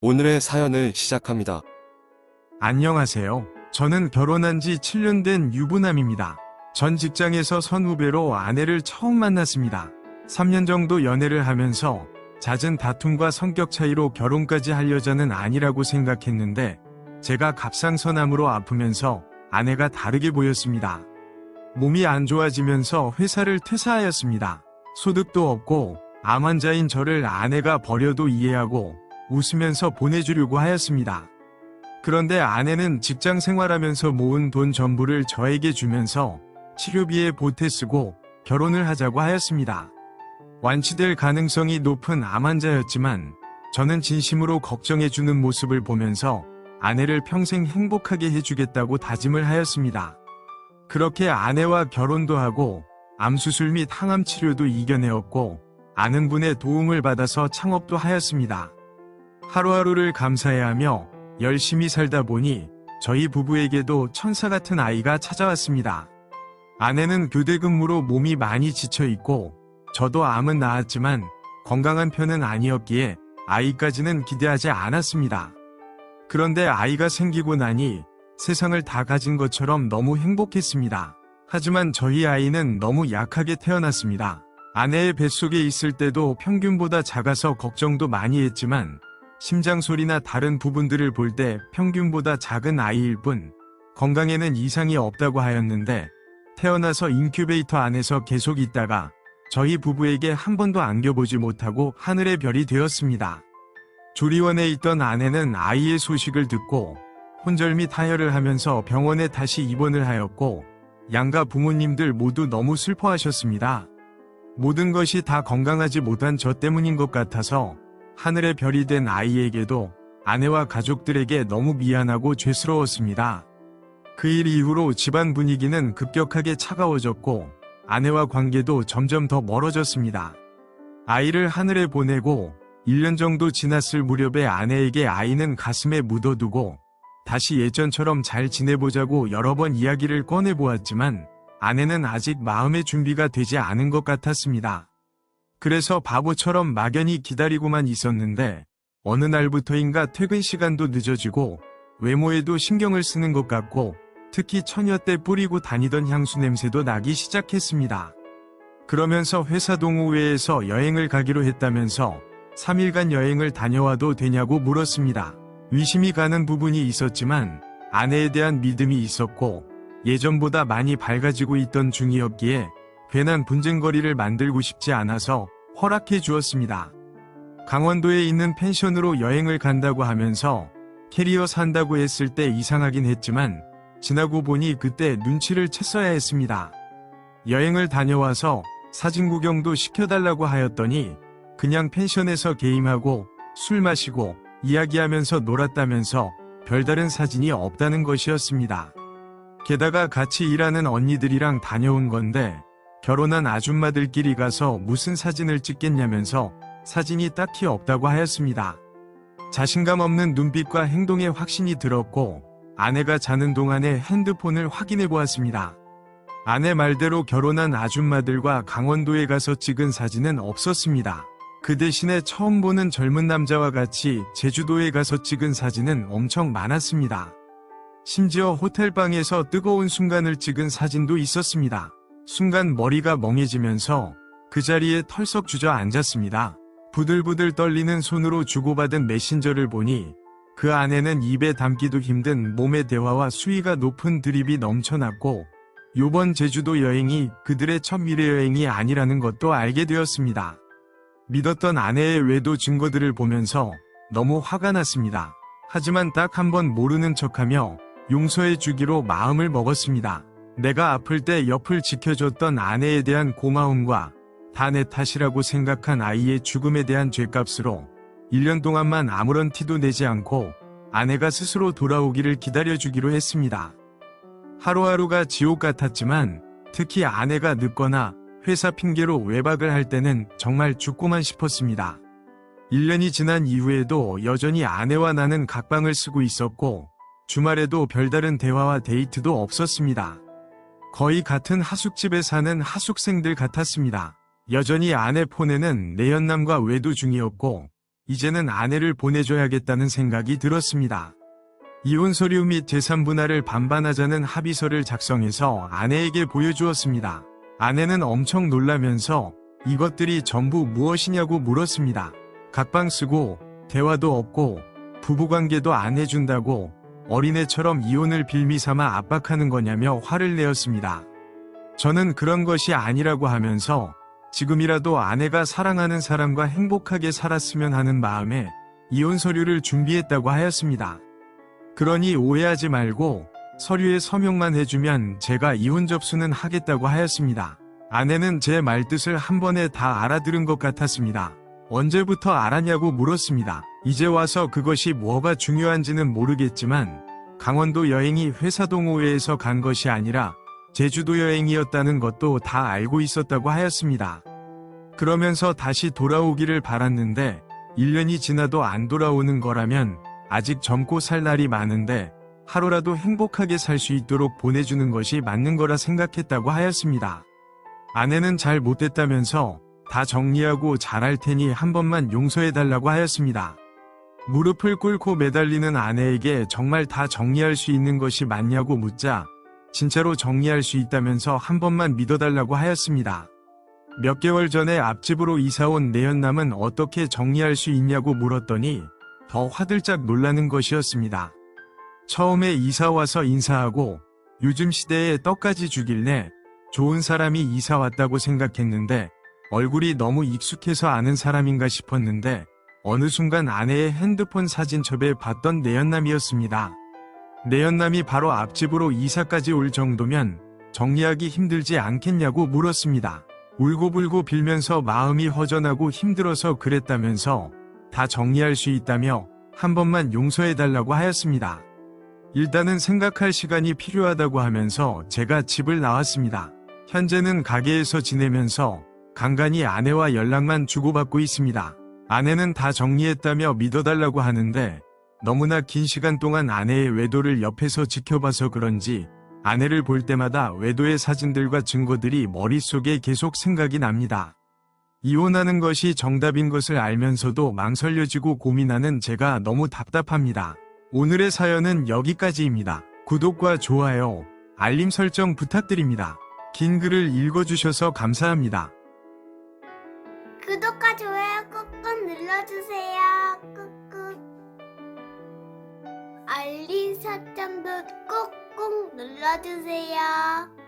오늘의 사연을 시작합니다. 안녕하세요. 저는 결혼한 지 7년 된 유부남입니다. 전 직장에서 선후배로 아내를 처음 만났습니다. 3년 정도 연애를 하면서 잦은 다툼과 성격 차이로 결혼까지 할 여자는 아니라고 생각했는데 제가 갑상선암으로 아프면서 아내가 다르게 보였습니다. 몸이 안 좋아지면서 회사를 퇴사하였습니다. 소득도 없고 암 환자인 저를 아내가 버려도 이해하고 웃으면서 보내주려고 하였습니다. 그런데 아내는 직장 생활하면서 모은 돈 전부를 저에게 주면서 치료비에 보태 쓰고 결혼을 하자고 하였습니다. 완치될 가능성이 높은 암 환자였지만 저는 진심으로 걱정해주는 모습을 보면서 아내를 평생 행복하게 해주겠다고 다짐을 하였습니다. 그렇게 아내와 결혼도 하고 암수술 및 항암 치료도 이겨내었고 아는 분의 도움을 받아서 창업도 하였습니다. 하루하루를 감사해하며 열심히 살다 보니 저희 부부에게도 천사 같은 아이가 찾아왔습니다. 아내는 교대 근무로 몸이 많이 지쳐있고 저도 암은 나았지만 건강한 편은 아니었기에 아이까지는 기대하지 않았습니다. 그런데 아이가 생기고 나니 세상을 다 가진 것처럼 너무 행복했습니다. 하지만 저희 아이는 너무 약하게 태어났습니다. 아내의 뱃속에 있을 때도 평균보다 작아서 걱정도 많이 했지만 심장 소리나 다른 부분들을 볼 때 평균보다 작은 아이일 뿐 건강에는 이상이 없다고 하였는데 태어나서 인큐베이터 안에서 계속 있다가 저희 부부에게 한 번도 안겨보지 못하고 하늘의 별이 되었습니다. 조리원에 있던 아내는 아이의 소식을 듣고 혼절 및 하혈을 하면서 병원에 다시 입원을 하였고 양가 부모님들 모두 너무 슬퍼하셨습니다. 모든 것이 다 건강하지 못한 저 때문인 것 같아서 하늘의 별이 된 아이에게도 아내와 가족들에게 너무 미안하고 죄스러웠습니다. 그 일 이후로 집안 분위기는 급격하게 차가워졌고 아내와 관계도 점점 더 멀어졌습니다. 아이를 하늘에 보내고 1년 정도 지났을 무렵에 아내에게 아이는 가슴에 묻어두고 다시 예전처럼 잘 지내보자고 여러 번 이야기를 꺼내보았지만 아내는 아직 마음의 준비가 되지 않은 것 같았습니다. 그래서 바보처럼 막연히 기다리고만 있었는데 어느 날부터인가 퇴근 시간도 늦어지고 외모에도 신경을 쓰는 것 같고 특히 처녀 때 뿌리고 다니던 향수 냄새도 나기 시작했습니다. 그러면서 회사 동호회에서 여행을 가기로 했다면서 3일간 여행을 다녀와도 되냐고 물었습니다. 의심이 가는 부분이 있었지만 아내에 대한 믿음이 있었고 예전보다 많이 밝아지고 있던 중이었기에 괜한 분쟁거리를 만들고 싶지 않아서 허락해 주었습니다. 강원도에 있는 펜션으로 여행을 간다고 하면서 캐리어 산다고 했을 때 이상하긴 했지만 지나고 보니 그때 눈치를 챘어야 했습니다. 여행을 다녀와서 사진 구경도 시켜달라고 하였더니 그냥 펜션에서 게임하고 술 마시고 이야기하면서 놀았다면서 별다른 사진이 없다는 것이었습니다. 게다가 같이 일하는 언니들이랑 다녀온 건데 결혼한 아줌마들끼리 가서 무슨 사진을 찍겠냐면서 사진이 딱히 없다고 하였습니다. 자신감 없는 눈빛과 행동에 확신이 들었고 아내가 자는 동안에 핸드폰을 확인해 보았습니다. 아내 말대로 결혼한 아줌마들과 강원도에 가서 찍은 사진은 없었습니다. 그 대신에 처음 보는 젊은 남자와 같이 제주도에 가서 찍은 사진은 엄청 많았습니다. 심지어 호텔방에서 뜨거운 순간을 찍은 사진도 있었습니다. 순간 머리가 멍해지면서 그 자리에 털썩 주저앉았습니다. 부들부들 떨리는 손으로 주고받은 메신저를 보니 그 안에는 입에 담기도 힘든 몸의 대화와 수위가 높은 드립이 넘쳐났고 요번 제주도 여행이 그들의 첫 미래 여행이 아니라는 것도 알게 되었습니다. 믿었던 아내의 외도 증거들을 보면서 너무 화가 났습니다. 하지만 딱 한 번 모르는 척하며 용서해 주기로 마음을 먹었습니다. 내가 아플 때 옆을 지켜줬던 아내에 대한 고마움과 다 내 탓이라고 생각한 아이의 죽음에 대한 죗값으로 1년 동안만 아무런 티도 내지 않고 아내가 스스로 돌아오기를 기다려주기로 했습니다. 하루하루가 지옥 같았지만 특히 아내가 늦거나 회사 핑계로 외박을 할 때는 정말 죽고만 싶었습니다. 1년이 지난 이후에도 여전히 아내와 나는 각방을 쓰고 있었고 주말에도 별다른 대화와 데이트도 없었습니다. 거의 같은 하숙집에 사는 하숙생들 같았습니다. 여전히 아내 폰에는 내연남과 외도 중이었고 이제는 아내를 보내줘야겠다는 생각이 들었습니다. 이혼 서류 및 재산 분할을 반반하자는 합의서를 작성해서 아내에게 보여주었습니다. 아내는 엄청 놀라면서 이것들이 전부 무엇이냐고 물었습니다. 각방 쓰고 대화도 없고 부부관계도 안 해준다고 어린애처럼 이혼을 빌미삼아 압박하는 거냐며 화를 내었습니다. 저는 그런 것이 아니라고 하면서 지금이라도 아내가 사랑하는 사람과 행복하게 살았으면 하는 마음에 이혼 서류를 준비했다고 하였습니다. 그러니 오해하지 말고 서류에 서명만 해주면 제가 이혼 접수는 하겠다고 하였습니다. 아내는 제 말뜻을 한 번에 다 알아들은 것 같았습니다. 언제부터 알았냐고 물었습니다. 이제 와서 그것이 뭐가 중요한지는 모르겠지만 강원도 여행이 회사 동호회에서 간 것이 아니라 제주도 여행이었다는 것도 다 알고 있었다고 하였습니다. 그러면서 다시 돌아오기를 바랐는데 1년이 지나도 안 돌아오는 거라면 아직 젊고 살 날이 많은데 하루라도 행복하게 살 수 있도록 보내주는 것이 맞는 거라 생각했다고 하였습니다. 아내는 잘 못됐다면서 다 정리하고 잘할 테니 한 번만 용서해달라고 하였습니다. 무릎을 꿇고 매달리는 아내에게 정말 다 정리할 수 있는 것이 맞냐고 묻자 진짜로 정리할 수 있다면서 한 번만 믿어달라고 하였습니다. 몇 개월 전에 앞집으로 이사온 내연남은 어떻게 정리할 수 있냐고 물었더니 더 화들짝 놀라는 것이었습니다. 처음에 이사와서 인사하고 요즘 시대에 떡까지 주길래 좋은 사람이 이사 왔다고 생각했는데 얼굴이 너무 익숙해서 아는 사람인가 싶었는데 어느 순간 아내의 핸드폰 사진첩에 봤던 내연남이었습니다. 내연남이 바로 앞집으로 이사까지 올 정도면 정리하기 힘들지 않겠냐고 물었습니다. 울고불고 빌면서 마음이 허전하고 힘들어서 그랬다면서 다 정리할 수 있다며 한 번만 용서해달라고 하였습니다. 일단은 생각할 시간이 필요하다고 하면서 제가 집을 나왔습니다. 현재는 가게에서 지내면서 간간히 아내와 연락만 주고받고 있습니다. 아내는 다 정리했다며 믿어달라고 하는데 너무나 긴 시간 동안 아내의 외도를 옆에서 지켜봐서 그런지 아내를 볼 때마다 외도의 사진들과 증거들이 머릿속에 계속 생각이 납니다. 이혼하는 것이 정답인 것을 알면서도 망설여지고 고민하는 제가 너무 답답합니다. 오늘의 사연은 여기까지입니다. 구독과 좋아요, 알림 설정 부탁드립니다. 긴 글을 읽어주셔서 감사합니다. 구독과 좋아요 꾹꾹 눌러주세요. 꾹꾹. 알림 설정도 꾹꾹 눌러주세요.